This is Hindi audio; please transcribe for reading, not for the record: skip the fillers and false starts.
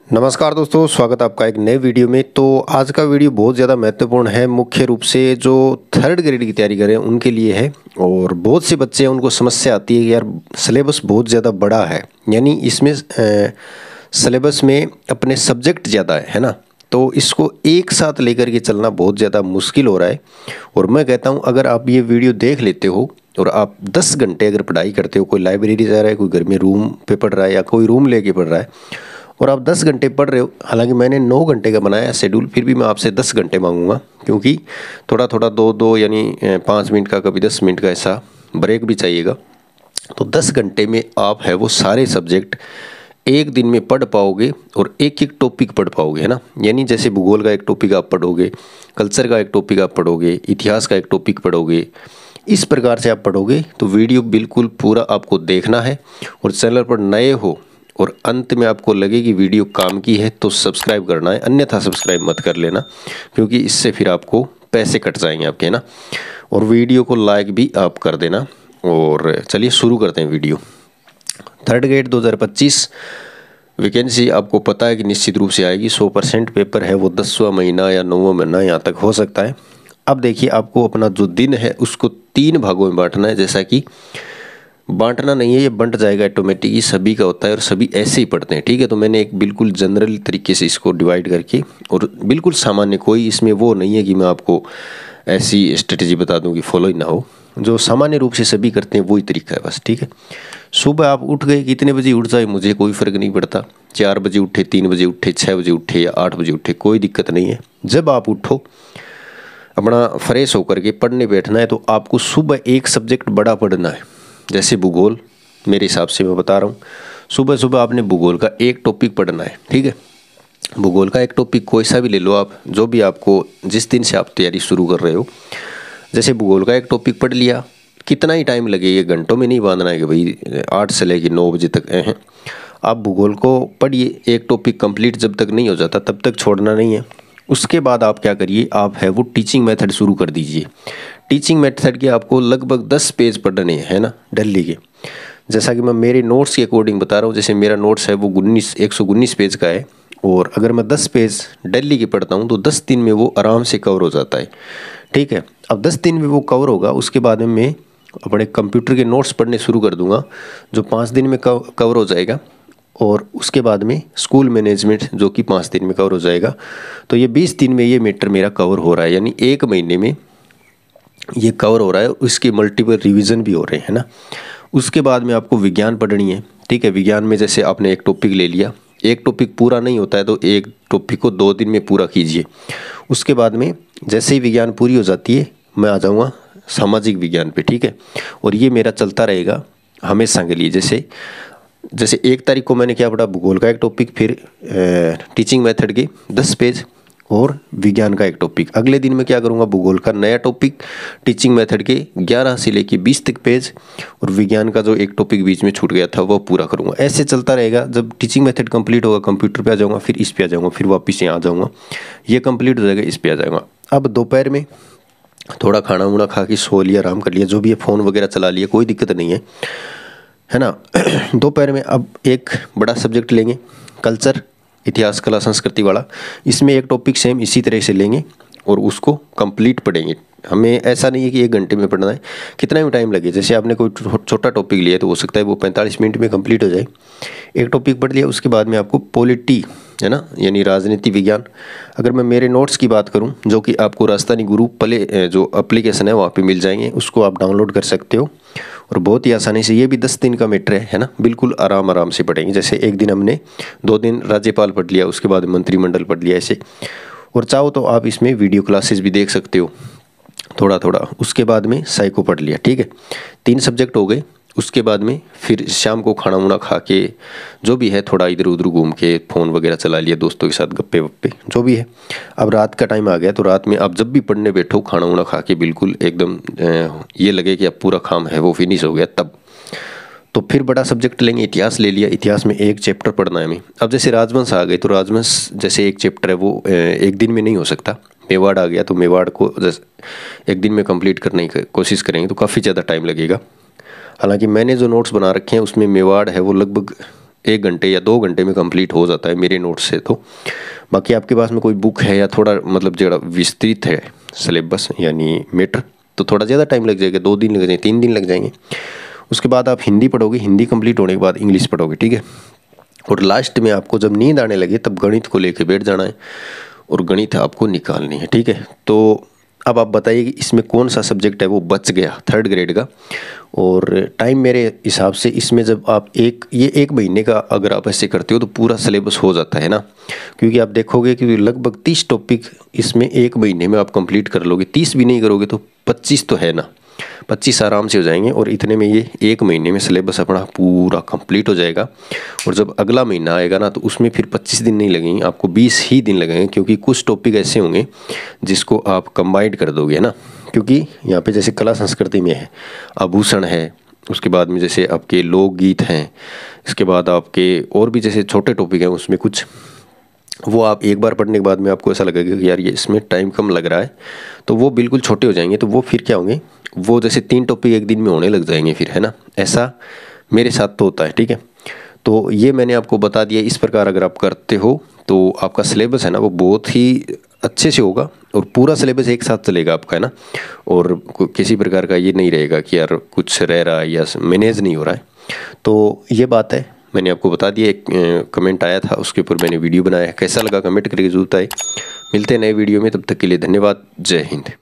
नमस्कार दोस्तों, स्वागत है आपका एक नए वीडियो में। तो आज का वीडियो बहुत ज़्यादा महत्वपूर्ण है, मुख्य रूप से जो थर्ड ग्रेड की तैयारी करें उनके लिए है। और बहुत से बच्चे हैं उनको समस्या आती है कि यार सिलेबस बहुत ज़्यादा बड़ा है, यानी इसमें सिलेबस में अपने सब्जेक्ट ज़्यादा है ना। तो इसको एक साथ लेकर के चलना बहुत ज़्यादा मुश्किल हो रहा है। और मैं कहता हूँ अगर आप ये वीडियो देख लेते हो और आप 10 घंटे अगर पढ़ाई करते हो, कोई लाइब्रेरी जा रहा है, कोई घर में रूम पे पढ़ रहा है या कोई रूम लेके पढ़ रहा है, और आप 10 घंटे पढ़ रहे हो, हालांकि मैंने 9 घंटे का बनाया शेड्यूल, फिर भी मैं आपसे 10 घंटे मांगूंगा, क्योंकि थोड़ा थोड़ा दो यानी 5 मिनट का, कभी 10 मिनट का ऐसा ब्रेक भी चाहिएगा। तो 10 घंटे में आप है वो सारे सब्जेक्ट एक दिन में पढ़ पाओगे और एक एक टॉपिक पढ़ पाओगे, है ना। यानी जैसे भूगोल का एक टॉपिक आप पढ़ोगे, कल्चर का एक टॉपिक आप पढ़ोगे, इतिहास का एक टॉपिक पढ़ोगे, इस प्रकार से आप पढ़ोगे। तो वीडियो बिल्कुल पूरा आपको देखना है। और चैनल पर नए हो और अंत में आपको लगे कि वीडियो काम की है तो सब्सक्राइब करना है, अन्यथा सब्सक्राइब मत कर लेना, क्योंकि इससे फिर आपको पैसे कट जाएंगे आपके, ना। और वीडियो को लाइक भी आप कर देना। और चलिए शुरू करते हैं वीडियो। थर्ड ग्रेड 2025 वैकेंसी आपको पता है कि निश्चित रूप से आएगी। 100% पेपर है वो 10वां महीना या 9वां महीना यहाँ तक हो सकता है। अब देखिए, आपको अपना जो दिन है उसको 3 भागों में बांटना है। जैसा कि बांटना नहीं है, ये बंट जाएगा ऑटोमेटिकली, सभी का होता है और सभी ऐसे ही पढ़ते हैं, ठीक है। तो मैंने एक बिल्कुल जनरल तरीके से इसको डिवाइड करके, और बिल्कुल सामान्य, कोई इसमें वो नहीं है कि मैं आपको ऐसी स्ट्रेटेजी बता दूं कि फॉलो ही ना हो। जो सामान्य रूप से सभी करते हैं वही तरीका है बस, ठीक है। सुबह आप उठ गए, कितने बजे उठ जाए मुझे कोई फ़र्क नहीं पड़ता। 4 बजे उठे, 3 बजे उठे, 6 बजे उठे या 8 बजे उठे, कोई दिक्कत नहीं है। जब आप उठो, अपना फ्रेश होकर के पढ़ने बैठना है, तो आपको सुबह एक सब्जेक्ट बड़ा पढ़ना है। जैसे भूगोल, मेरे हिसाब से मैं बता रहा हूँ, सुबह सुबह आपने भूगोल का एक टॉपिक पढ़ना है, ठीक है। भूगोल का एक टॉपिक कोई सा भी ले लो आप, जो भी आपको, जिस दिन से आप तैयारी शुरू कर रहे हो। जैसे भूगोल का एक टॉपिक पढ़ लिया, कितना ही टाइम लगे, ये घंटों में नहीं बांधना है कि भाई 8 से लेकर 9 बजे तक हैं। आप भूगोल को पढ़िए, एक टॉपिक कंप्लीट जब तक नहीं हो जाता तब तक छोड़ना नहीं है। उसके बाद आप क्या करिए, आप है वो टीचिंग मेथड शुरू कर दीजिए। टीचिंग मेथड के आपको लगभग 10 पेज पढ़ने हैं ना, दिल्ली के। जैसा कि मैं मेरे नोट्स के अकॉर्डिंग बता रहा हूँ, जैसे मेरा नोट्स है वो 119 पेज का है, और अगर मैं 10 पेज दिल्ली के पढ़ता हूँ तो 10 दिन में वो आराम से कवर हो जाता है, ठीक है। अब 10 दिन में वो कवर होगा, उसके बाद में मैं अपने कंप्यूटर के नोट्स पढ़ने शुरू कर दूंगा, जो 5 दिन में कवर हो जाएगा। और उसके बाद में स्कूल मैनेजमेंट, जो कि 5 दिन में कवर हो जाएगा। तो ये 20 दिन में ये मैटर मेरा कवर हो रहा है, यानी 1 महीने में ये कवर हो रहा है। उसके मल्टीपल रिवीजन भी हो रहे हैं ना। उसके बाद में आपको विज्ञान पढ़नी है, ठीक है। विज्ञान में जैसे आपने एक टॉपिक ले लिया, एक टॉपिक पूरा नहीं होता है तो एक टॉपिक को 2 दिन में पूरा कीजिए। उसके बाद में जैसे ही विज्ञान पूरी हो जाती है, मैं आ जाऊँगा सामाजिक विज्ञान पे, ठीक है। और ये मेरा चलता रहेगा हमेशा के लिए। जैसे 1 तारीख को मैंने क्या पढ़ा, भूगोल का एक टॉपिक, फिर टीचिंग मेथड के 10 पेज और विज्ञान का एक टॉपिक। अगले दिन मैं क्या करूँगा, भूगोल का नया टॉपिक, टीचिंग मेथड के 11 से लेके 20 तक पेज, और विज्ञान का जो एक टॉपिक बीच में छूट गया था वो पूरा करूँगा। ऐसे चलता रहेगा। जब टीचिंग मेथड कंप्लीट होगा, कंप्यूटर पे आ जाऊँगा, फिर इस पे आ जाऊँगा, फिर वापस यहाँ आ जाऊँगा, ये कंप्लीट हो जाएगा, इस पे आ जाऊँगा। अब दोपहर में थोड़ा खाना वाना खा के सो लिया, आराम कर लिया, जो भी है, फ़ोन वगैरह चला लिया, कोई दिक्कत नहीं है ना। दोपहर में अब एक बड़ा सब्जेक्ट लेंगे, कल्चर, इतिहास, कला, संस्कृति वाला। इसमें एक टॉपिक सेम इसी तरह से लेंगे और उसको कंप्लीट पढ़ेंगे। हमें ऐसा नहीं है कि 1 घंटे में पढ़ना है, कितना भी टाइम लगे। जैसे आपने कोई छोटा टॉपिक लिया तो हो सकता है वो 45 मिनट में कंप्लीट हो जाए। एक टॉपिक पढ़ लिया, उसके बाद में आपको पॉलिटी, है ना, यानी राजनीति विज्ञान। अगर मैं मेरे नोट्स की बात करूं, जो कि आपको राजधानी गुरु प्ले जो एप्लीकेशन है वहाँ पे मिल जाएंगे, उसको आप डाउनलोड कर सकते हो और बहुत ही आसानी से। ये भी 10 दिन का मैटर है ना, बिल्कुल आराम से पढ़ेंगे। जैसे एक दिन हमने 2 दिन राज्यपाल पढ़ लिया, उसके बाद मंत्रिमंडल पढ़ लिया, ऐसे। और चाहो तो आप इसमें वीडियो क्लासेस भी देख सकते हो थोड़ा थोड़ा। उसके बाद में साइको पढ़ लिया, ठीक है। 3 सब्जेक्ट हो गए। उसके बाद में फिर शाम को खाना वाना खा के, जो भी है, थोड़ा इधर उधर घूम के फ़ोन वगैरह चला लिया, दोस्तों के साथ गप्पे वप्पे, जो भी है। अब रात का टाइम आ गया, तो रात में आप जब भी पढ़ने बैठो, खाना वाना खा के बिल्कुल एकदम ये लगे कि अब पूरा काम है वो फिनिश हो गया, तब तो फिर बड़ा सब्जेक्ट लेंगे। इतिहास ले लिया, इतिहास में एक चैप्टर पढ़ना है हमें। अब जैसे राजवंश आ गए, तो राजवंश जैसे एक चैप्टर है वो 1 दिन में नहीं हो सकता। मेवाड़ आ गया तो मेवाड़ को 1 दिन में कंप्लीट करने की कोशिश करेंगे तो काफ़ी ज़्यादा टाइम लगेगा। हालांकि मैंने जो नोट्स बना रखे हैं उसमें मेवाड़ है वो लगभग 1 घंटे या 2 घंटे में कंप्लीट हो जाता है मेरे नोट से। तो बाकी आपके पास में कोई बुक है या थोड़ा मतलब जो विस्तृत है सिलेबस यानी मैटर, तो थोड़ा ज़्यादा टाइम लग जाएगा, 2 दिन लग जाएंगे, 3 दिन लग जाएंगे। उसके बाद आप हिंदी पढ़ोगे, हिंदी कंप्लीट होने के बाद इंग्लिश पढ़ोगे, ठीक है। और लास्ट में आपको जब नींद आने लगे तब गणित को लेके बैठ जाना है और गणित आपको निकालनी है, ठीक है। तो अब आप बताइए कि इसमें कौन सा सब्जेक्ट है वो बच गया 3rd ग्रेड का। और टाइम मेरे हिसाब से इसमें जब आप ये 1 महीने का अगर आप ऐसे करते हो तो पूरा सिलेबस हो जाता है ना, क्योंकि आप देखोगे कि लगभग 30 टॉपिक इसमें 1 महीने में आप कंप्लीट कर लोगे। 30 भी नहीं करोगे तो 25 तो है ना, 25 आराम से हो जाएंगे। और इतने में ये 1 महीने में सिलेबस अपना पूरा कंप्लीट हो जाएगा। और जब अगला महीना आएगा ना तो उसमें फिर 25 दिन नहीं लगेंगे, आपको 20 ही दिन लगेंगे, क्योंकि कुछ टॉपिक ऐसे होंगे जिसको आप कंबाइंड कर दोगे ना। क्योंकि यहाँ पे जैसे कला संस्कृति में है, आभूषण है, उसके बाद में जैसे आपके लोकगीत हैं, इसके बाद आपके और भी जैसे छोटे टॉपिक हैं उसमें कुछ, वो आप एक बार पढ़ने के बाद में आपको ऐसा लगेगा कि यार ये इसमें टाइम कम लग रहा है, तो वो बिल्कुल छोटे हो जाएंगे। तो वो फिर क्या होंगे, वो जैसे 3 टॉपिक एक दिन में होने लग जाएंगे फिर, है ना। ऐसा मेरे साथ तो होता है, ठीक है। तो ये मैंने आपको बता दिया। इस प्रकार अगर आप करते हो तो आपका सिलेबस है ना वो बहुत ही अच्छे से होगा और पूरा सिलेबस एक साथ चलेगा आपका, है ना। और किसी प्रकार का ये नहीं रहेगा कि यार कुछ रह रहा है या मैनेज नहीं हो रहा है। तो ये बात है, मैंने आपको बता दिया। एक कमेंट आया था उसके ऊपर मैंने वीडियो बनाया। कैसा लगा कमेंट करके जरूर बताएं। मिलते हैं नए वीडियो में, तब तक के लिए धन्यवाद। जय हिंद।